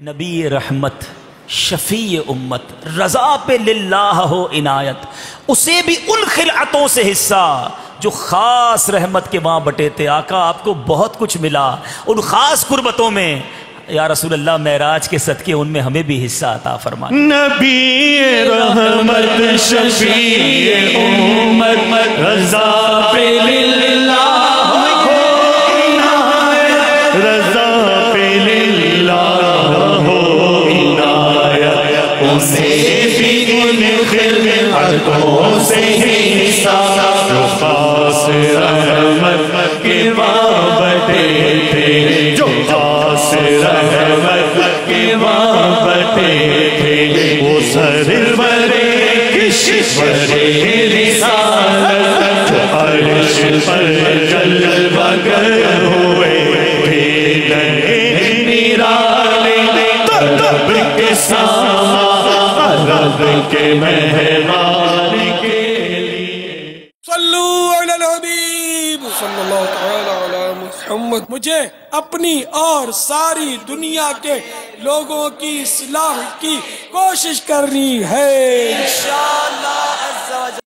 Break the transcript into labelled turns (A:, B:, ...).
A: نبی رحمت، شفیع امت، رضا پہ للہ ہو عنایت، اسے بھی ان خلعتوں سے حصہ جو خاص رحمت کے وہاں بٹے تھے۔ آقا آپ کو بہت کچھ ملا ان خاص قربتوں میں، یا رسول اللہ معراج کے صدقے ان میں ہمیں بھی حصہ عطا فرما۔
B: نبی رحمت شفیع امت، رضا پہ للہ ہو عنایت، رضا پہ للہ ہو عنایت، اسے بھی ان خلعتوں سے حصہ جو خاص رحمت کے وہاں بٹے تھے، جو خاص رحمت کے وہاں بٹے تھے، وہ سرور کشور رسالت جو عرش پر جلوہ گر ہوئے تھے، نرانے طلب کے سامان رب کے مہمان کے لیے۔
C: صلو علی الحبیب صلی اللہ تعالی علی محمد۔ مجھے اپنی اور ساری دنیا کے لوگوں کی اصلاح کی کوشش کرنی ہے انشاءاللہ عز و جل۔